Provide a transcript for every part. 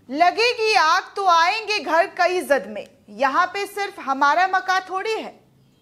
लगेगी आग तो आएंगे घर कई जद में, यहाँ पे सिर्फ हमारा मकान थोड़ी है।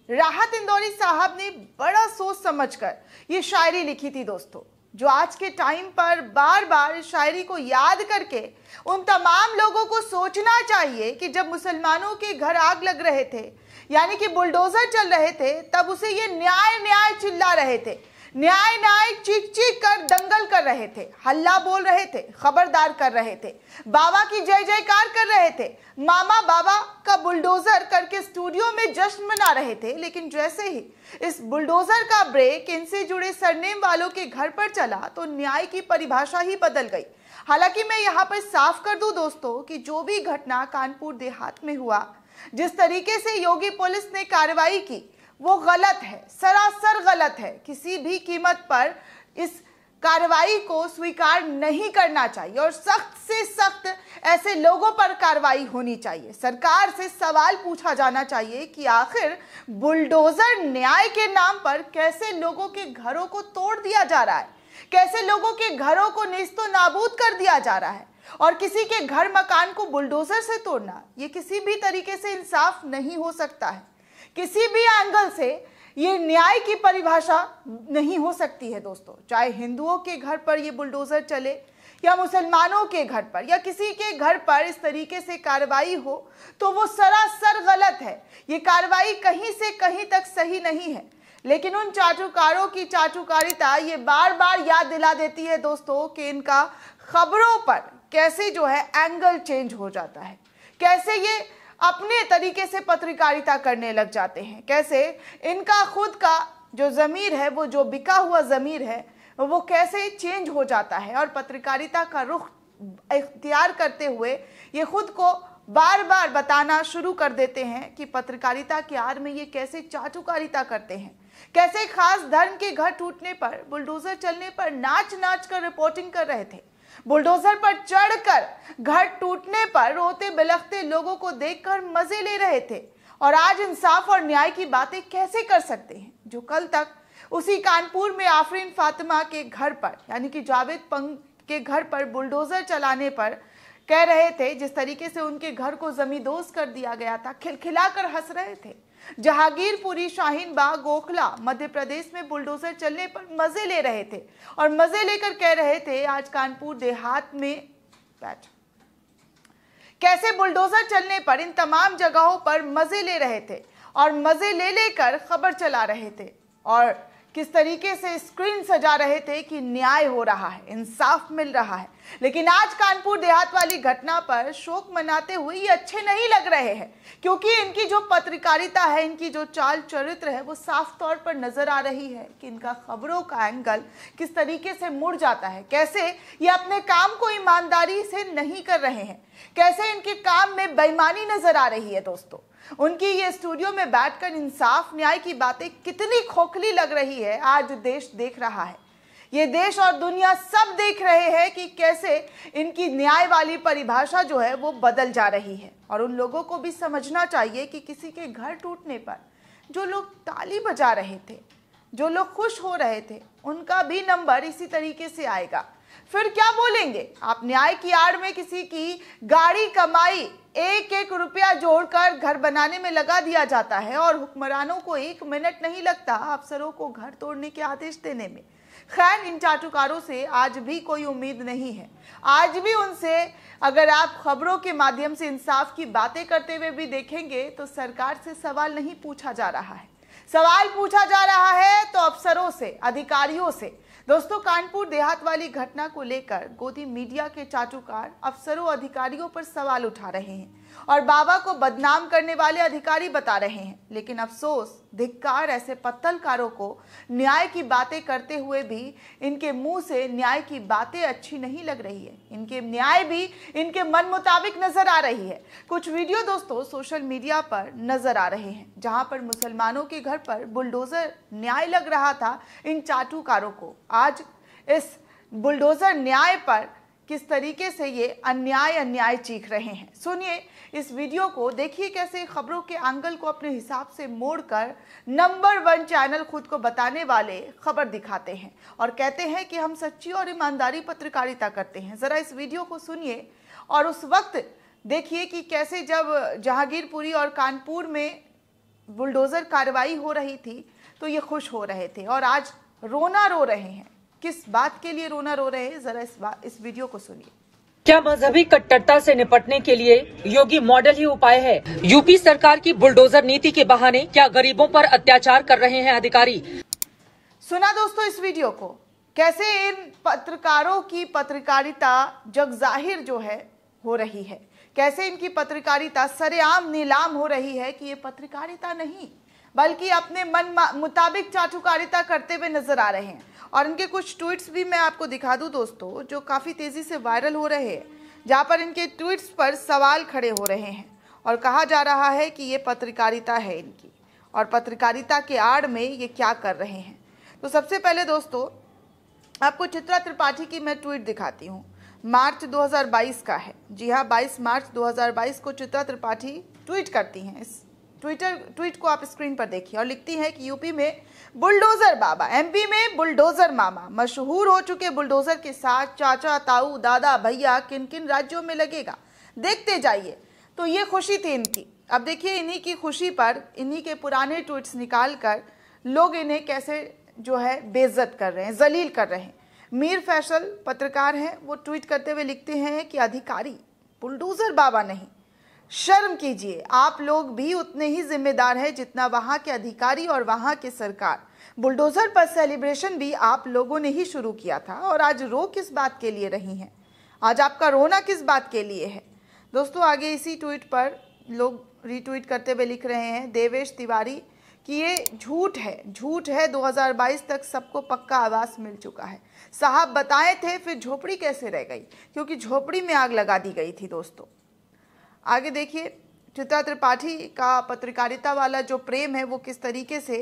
राहत इंदौरी साहब ने बड़ा सोच समझकर ये शायरी लिखी थी दोस्तों, जो आज के टाइम पर बार बार इस शायरी को याद करके उन तमाम लोगों को सोचना चाहिए कि जब मुसलमानों के घर आग लग रहे थे, यानी कि बुलडोजर चल रहे थे, तब उसे ये न्याय न्याय चिल्ला रहे थे, न्याय न्याय चीख चीख कर दंगल कर रहे थे, हल्ला बोल रहे थे, खबरदार कर रहे थे, बाबा की जय जयकार कर रहे थे, मामा बाबा का बुलडोजर करके स्टूडियो में जश्न मना रहे थे। लेकिन जैसे ही इस बुलडोजर का ब्रेक इनसे जुड़े सरनेम वालों के घर पर चला तो न्याय की परिभाषा ही बदल गई। हालांकि मैं यहाँ पर साफ कर दूं दोस्तों कि जो भी घटना कानपुर देहात में हुआ, जिस तरीके से योगी पुलिस ने कार्रवाई की, वो गलत है, सरासर गलत है। किसी भी कीमत पर इस कार्रवाई को स्वीकार नहीं करना चाहिए और सख्त से सख्त ऐसे लोगों पर कार्रवाई होनी चाहिए। सरकार से सवाल पूछा जाना चाहिए कि आखिर बुलडोजर न्याय के नाम पर कैसे लोगों के घरों को तोड़ दिया जा रहा है, कैसे लोगों के घरों को नेस्तो नाबूद कर दिया जा रहा है। और किसी के घर मकान को बुलडोजर से तोड़ना, ये किसी भी तरीके से इंसाफ नहीं हो सकता है, किसी भी एंगल से ये न्याय की परिभाषा नहीं हो सकती है दोस्तों। चाहे हिंदुओं के घर पर ये बुलडोजर चले या मुसलमानों के घर पर या किसी के घर पर इस तरीके से कार्रवाई हो, तो वो सरासर गलत है। ये कार्रवाई कहीं से कहीं तक सही नहीं है। लेकिन उन चाटुकारों की चाटुकारिता ये बार बार याद दिला देती है दोस्तों कि इनका खबरों पर कैसे जो है एंगल चेंज हो जाता है, कैसे ये अपने तरीके से पत्रकारिता करने लग जाते हैं, कैसे इनका खुद का जो ज़मीर है, वो जो बिका हुआ ज़मीर है, वो कैसे चेंज हो जाता है और पत्रकारिता का रुख इख्तियार करते हुए ये खुद को बार बार बताना शुरू कर देते हैं कि पत्रकारिता के आड़ में ये कैसे चाटुकारिता करते हैं, कैसे खास धर्म के घर टूटने पर, बुलडोजर चलने पर नाच नाच कर रिपोर्टिंग कर रहे थे, बुलडोजर पर चढ़कर घर टूटने पर रोते बिलखते लोगों को देखकर मजे ले रहे थे। और आज इंसाफ और न्याय की बातें कैसे कर सकते हैं जो कल तक उसी कानपुर में आफरीन फातिमा के घर पर, यानी कि जावेद पंग के घर पर बुलडोजर चलाने पर कह रहे थे, जिस तरीके से उनके घर को जमींदोज कर दिया गया था, खिलखिलाकर हंस रहे थे। जहांगीरपुरी, शाहीन बाग, ओखला, मध्य प्रदेश में बुलडोजर चलने पर मजे ले रहे थे और मजे लेकर कह रहे थे आज कानपुर देहात में बैठ कैसे बुलडोजर चलने पर इन तमाम जगहों पर मजे ले रहे थे और मजे ले लेकर खबर चला रहे थे और किस तरीके से स्क्रीन सजा रहे थे कि न्याय हो रहा है, इंसाफ मिल रहा है। लेकिन आज कानपुर देहात वाली घटना पर शोक मनाते हुए ये अच्छे नहीं लग रहे हैं, क्योंकि इनकी जो पत्रकारिता है, इनकी जो चाल चरित्र है, वो साफ तौर पर नजर आ रही है कि इनका खबरों का एंगल किस तरीके से मुड़ जाता है, कैसे ये अपने काम को ईमानदारी से नहीं कर रहे हैं, कैसे इनके काम में बेईमानी नजर आ रही है दोस्तों। उनकी ये स्टूडियो में बैठकर इंसाफ न्याय की बातें कितनी खोखली लग रही है, आज देश देख रहा है। ये देश और दुनिया सब देख रहे हैं कि कैसे इनकी न्याय वाली परिभाषा जो है वो बदल जा रही है। और उन लोगों को भी समझना चाहिए कि किसी के घर टूटने पर जो लोग ताली बजा रहे थे, जो लोग खुश हो रहे थे, उनका भी नंबर इसी तरीके से आएगा। फिर क्या बोलेंगे आप? न्याय की आड़ में किसी की गाड़ी कमाई एक एक रुपया जोड़कर घर बनाने में लगा दिया जाता है और हुक्मरानों को 1 मिनट नहीं लगता अफसरों को घर तोड़ने के आदेश देने में। खैर, इन चाटुकारों से आज भी कोई उम्मीद नहीं है। आज भी उनसे अगर आप खबरों के माध्यम से इंसाफ की बातें करते हुए भी देखेंगे तो सरकार से सवाल नहीं पूछा जा रहा है, सवाल पूछा जा रहा है तो अफसरों से, अधिकारियों से। दोस्तों, कानपुर देहात वाली घटना को लेकर गोदी मीडिया के चाटुकार अफसरों, अधिकारियों पर सवाल उठा रहे हैं और बाबा को बदनाम करने वाले अधिकारी बता रहे हैं। लेकिन अफसोस, धिक्कार ऐसे पत्तलकारों को न्याय की बातें करते हुए भी इनके मुंह से न्याय की बातें अच्छी नहीं लग रही है। इनके न्याय भी इनके मन मुताबिक नजर आ रही है। कुछ वीडियो दोस्तों सोशल मीडिया पर नजर आ रहे हैं जहां पर मुसलमानों के घर पर बुलडोजर न्याय लग रहा था इन चाटुकारों को। आज इस बुलडोजर न्याय पर किस तरीके से ये अन्याय चीख रहे हैं, सुनिए इस वीडियो को, देखिए कैसे खबरों के एंगल को अपने हिसाब से मोड़कर नंबर 1 चैनल खुद को बताने वाले खबर दिखाते हैं और कहते हैं कि हम सच्ची और ईमानदारी पत्रकारिता करते हैं। जरा इस वीडियो को सुनिए और उस वक्त देखिए कि कैसे जब जहांगीरपुरी और कानपुर में बुलडोजर कार्रवाई हो रही थी तो ये खुश हो रहे थे और आज रोना रो रहे हैं। किस बात के लिए रोना रो रहे हैं, जरा इस वीडियो को सुनिए। क्या मजहबी कट्टरता से निपटने के लिए योगी मॉडल ही उपाय है? यूपी सरकार की बुलडोजर नीति के बहाने क्या गरीबों पर अत्याचार कर रहे हैं अधिकारी? सुना दोस्तों इस वीडियो को, कैसे इन पत्रकारों की पत्रकारिता जग जाहिर जो है हो रही है, कैसे इनकी पत्रकारिता सरेआम नीलाम हो रही है कि ये पत्रकारिता नहीं बल्कि अपने मन मुताबिक चाटुकारिता करते हुए नजर आ रहे हैं। और इनके कुछ ट्वीट्स भी मैं आपको दिखा दूं दोस्तों, जो काफ़ी तेज़ी से वायरल हो रहे हैं, जहां पर इनके ट्वीट्स पर सवाल खड़े हो रहे हैं और कहा जा रहा है कि ये पत्रकारिता है इनकी और पत्रकारिता के आड़ में ये क्या कर रहे हैं। तो सबसे पहले दोस्तों आपको चित्रा त्रिपाठी की मैं ट्वीट दिखाती हूँ। मार्च 2022 का है, जी हाँ 22 मार्च 2022 को चित्रा त्रिपाठी ट्वीट करती हैं। इस ट्वीट को आप स्क्रीन पर देखिए और लिखती हैं कि यूपी में बुलडोजर बाबा, एमपी में बुलडोजर मामा, मशहूर हो चुके बुलडोजर के साथ चाचा ताऊ दादा भैया किन किन राज्यों में लगेगा, देखते जाइए। तो ये खुशी थी इनकी। अब देखिए इन्हीं की खुशी पर इन्हीं के पुराने ट्वीट्स निकाल कर लोग इन्हें कैसे जो है बेइज्जत कर रहे हैं, जलील कर रहे हैं। मीर फैसल पत्रकार हैं, वो ट्वीट करते हुए लिखते हैं कि अधिकारी बुलडोजर बाबा नहीं, शर्म कीजिए, आप लोग भी उतने ही जिम्मेदार हैं जितना वहां के अधिकारी और वहां की सरकार। बुलडोजर पर सेलिब्रेशन भी आप लोगों ने ही शुरू किया था और आज रो किस बात के लिए रही हैं? आज आपका रोना किस बात के लिए है? दोस्तों आगे इसी ट्वीट पर लोग रीट्वीट करते हुए लिख रहे हैं देवेश तिवारी कि ये झूठ है 2022 तक सबको पक्का आवास मिल चुका है। साहब बताए थे फिर झोपड़ी कैसे रह गई, क्योंकि झोपड़ी में आग लगा दी गई थी। दोस्तों आगे देखिए चित्रा त्रिपाठी का पत्रकारिता वाला जो प्रेम है वो किस तरीके से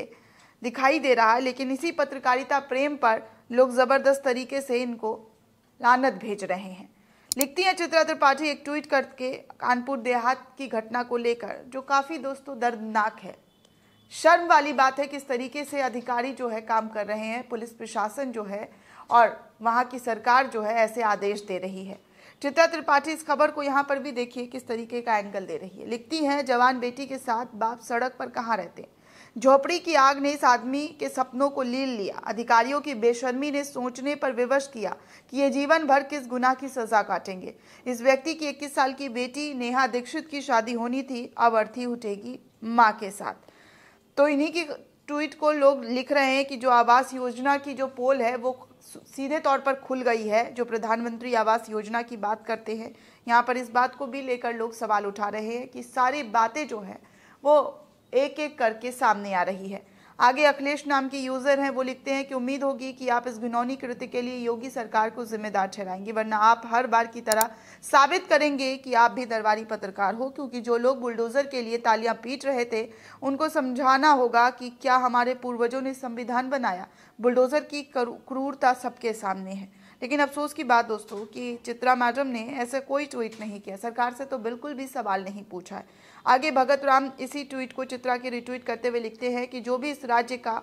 दिखाई दे रहा है, लेकिन इसी पत्रकारिता प्रेम पर लोग ज़बरदस्त तरीके से इनको लानत भेज रहे हैं। लिखती हैं चित्रा त्रिपाठी एक ट्वीट करके कानपुर देहात की घटना को लेकर, जो काफ़ी दोस्तों दर्दनाक है। शर्म वाली बात है किस तरीके से अधिकारी जो है काम कर रहे हैं, पुलिस प्रशासन जो है और वहाँ की सरकार जो है ऐसे आदेश दे रही है। चित्रा त्रिपाठी इस खबर को यहाँ पर भी देखिए किस तरीके का एंगल दे रही है। लिखती हैं जवान बेटी के साथ बाप सड़क पर कहाँ रहते, झोपड़ी की आग ने इस आदमी के सपनों को लील लिया। अधिकारियों की बेशर्मी ने सोचने पर विवश किया कि ये जीवन भर किस गुनाह की सजा काटेंगे। इस व्यक्ति की 21 साल की बेटी नेहा दीक्षित की शादी होनी थी, अब अर्थी उठेगी माँ के साथ। तो इन्हीं की ट्वीट को लोग लिख रहे हैं कि जो आवास योजना की जो पोल है वो सीधे तौर पर खुल गई है। जो प्रधानमंत्री आवास योजना की बात करते हैं, यहाँ पर इस बात को भी लेकर लोग सवाल उठा रहे हैं कि सारी बातें जो है वो एक एक करके सामने आ रही है। आगे अखिलेश नाम के यूज़र हैं, वो लिखते हैं कि उम्मीद होगी कि आप इस घिनौनी कृत्य के लिए योगी सरकार को जिम्मेदार ठहराएंगे, वरना आप हर बार की तरह साबित करेंगे कि आप भी दरबारी पत्रकार हो। क्योंकि जो लोग बुलडोजर के लिए तालियां पीट रहे थे उनको समझाना होगा कि क्या हमारे पूर्वजों ने संविधान बनाया। बुलडोजर की क्रूरता सबके सामने है। लेकिन अफसोस की बात दोस्तों कि चित्रा मैडम ने ऐसे कोई ट्वीट नहीं किया, सरकार से तो बिल्कुल भी सवाल नहीं पूछा है। आगे भगत राम इसी ट्वीट को चित्रा के रिट्वीट करते हुए लिखते हैं कि जो भी इस राज्य का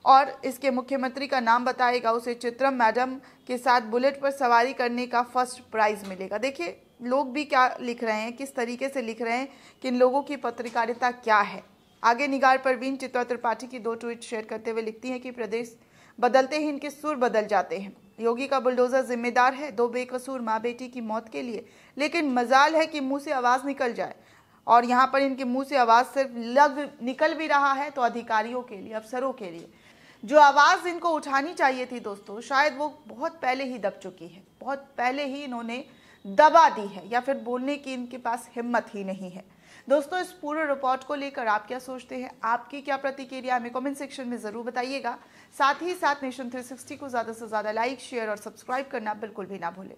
और इसके मुख्यमंत्री का नाम बताएगा उसे चित्रा मैडम के साथ बुलेट पर सवारी करने का फर्स्ट प्राइज मिलेगा। देखिए लोग भी क्या लिख रहे हैं, किस तरीके से लिख रहे हैं कि इन लोगों की पत्रकारिता क्या है। आगे निगार परवीन चित्रा त्रिपाठी की 2 ट्वीट शेयर करते हुए लिखती हैं कि प्रदेश बदलते ही इनके सुर बदल जाते हैं। योगी का बुलडोजर जिम्मेदार है 2 बेकसूर माँ बेटी की मौत के लिए, लेकिन मजाल है कि मुंह से आवाज़ निकल जाए। और यहाँ पर इनके मुंह से आवाज़ सिर्फ निकल भी रहा है तो अधिकारियों के लिए, अफसरों के लिए। जो आवाज़ इनको उठानी चाहिए थी दोस्तों, शायद वो बहुत पहले ही दब चुकी है, बहुत पहले ही इन्होंने दबा दी है, या फिर बोलने की इनके पास हिम्मत ही नहीं है। दोस्तों इस पूरे रिपोर्ट को लेकर आप क्या सोचते हैं, आपकी क्या प्रतिक्रिया हमें कमेंट सेक्शन में ज़रूर बताइएगा। साथ ही साथ नेशन 360 को ज़्यादा से ज़्यादा लाइक, शेयर और सब्सक्राइब करना बिल्कुल भी ना भूलें।